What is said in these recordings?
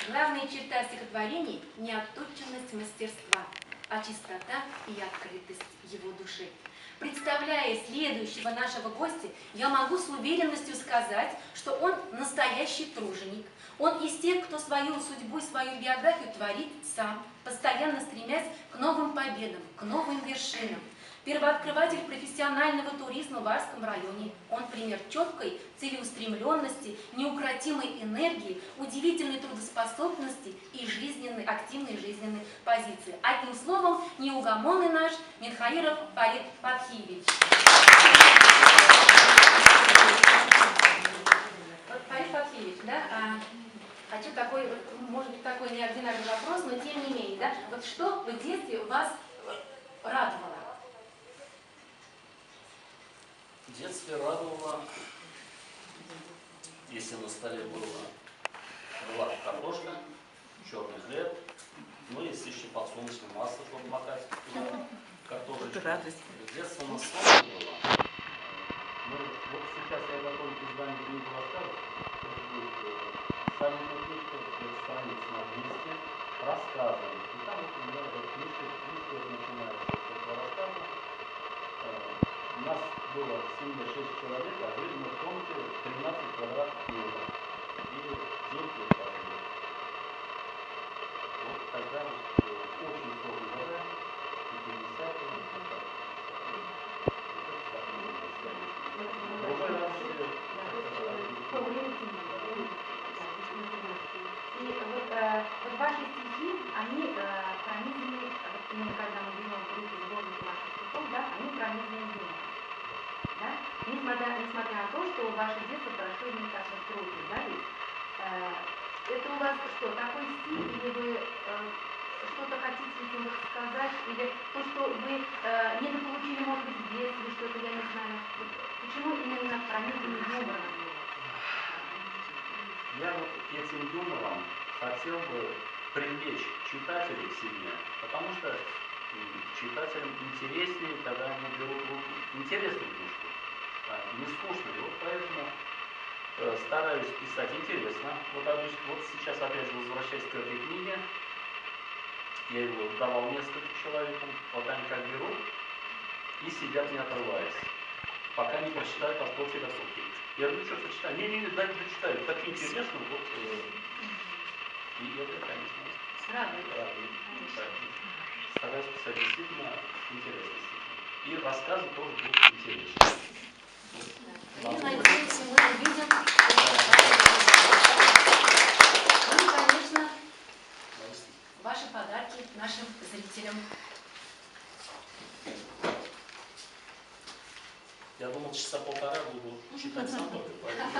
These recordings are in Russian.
Главная черта стихотворений – не отточенность мастерства, а чистота и открытость его души. Представляя следующего нашего гостя, я могу с уверенностью сказать, что он настоящий труженик. Он из тех, кто свою судьбу, свою биографию творит сам, постоянно стремясь к новым победам, к новым вершинам. Первооткрыватель профессионального туризма в Арском районе. Он пример четкой целеустремленности, неукротимой энергии, удивительной трудоспособности и активной жизненной позиции. Одним словом, неугомонный наш Минхаиров Фарид Фатхиевич. Вот, Фарид Фатхиевич, да, хочу такой, может быть, такой неординарный вопрос, но тем не менее, да, вот что в детстве вас радовало? В детстве радовало, если на столе была картошка, черный хлеб, ну, если еще подсолнечное масло, чтобы макать туда картошечку. В детстве у нас сложно было. Ну, вот сейчас я готовлю к изданию книгу рассказов. Это будет самая книжка, страниц на 200, рассказы. И там вот у меня эта книжка начинается с этого рассказа. У нас было в семье 6 человек, а жили мы в комнате 13 квадратных метров. И деньги каждый. Вот тогда очень сложные года, и 50-е, и вот ваши стихи, они пронизаны, именно когда мы берем в руки сборник ваших стихов, да, они пронизаны юмором. Да? Несмотря на то, что ваше детство прошло именно так вот трудно, да, ведь это у вас что, такой стиль, или вы что-то хотите этим сказать, или то, что вы недополучили, может быть, в детстве, что-то, я не знаю, вот, почему именно пронизаны юмором? Я вот этим юмором хотел бы привлечь читателей к себе, потому что читателям интереснее, когда они берут в руки интересную книжку, не скучную. Вот поэтому стараюсь писать интересно. Вот сейчас опять же возвращаясь к этой книге, я его давал нескольким человекам, вот они как берут и сидят не отрываясь, пока не прочитают от кофе до сутки. Я говорю, что прочитаю? Не, дай дочитаю. Так интересно, вот. И это, конечно, радует. Стараюсь писать действительно интересные стихи. И рассказы тоже будут интересны. И надеюсь, мы увидим. Ну и, конечно, ваши подарки нашим зрителям. Я думал, часа полтора буду читать сам только, поэтому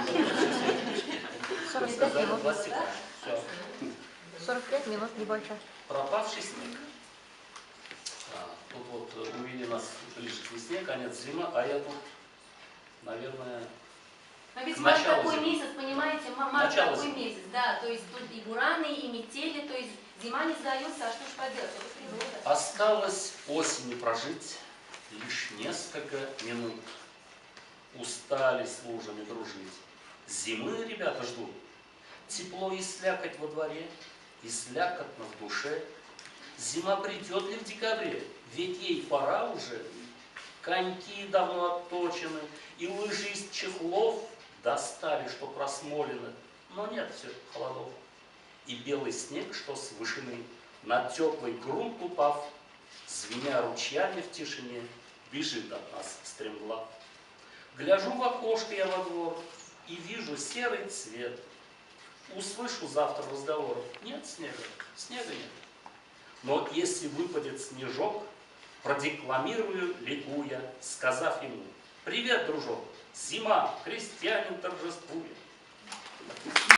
45 минут. 45 минут, не больше. Пропавший снег. Тут вот увидели нас ближе к весне, конец зимы, а я тут, наверное, но ведь март такой зимы. месяц, понимаете, март такой месяц, да, то есть тут и бураны, и метели, то есть зима не сдается, а что ж поделать, это природа. Осталось осени прожить лишь несколько минут. Устали с лужами дружить. Зимы ребята ждут. Тепло и слякоть во дворе, и слякотно в душе. Зима придет ли в декабре? Ведь ей пора уже. Коньки давно отточены, и лыжи из чехлов достали, что просмолены. Но нет все холодов. И белый снег, что с вышины, на теплый грунт упав, звеня ручьями в тишине, бежит от нас стремглав. Гляжу в окошко я во двор и вижу серый цвет. Услышу завтра разговор. Нет снега, снега нет. Но если выпадет снежок, продекламирую, ликуя, сказав ему: «Привет, дружок, зима, крестьянин торжествует».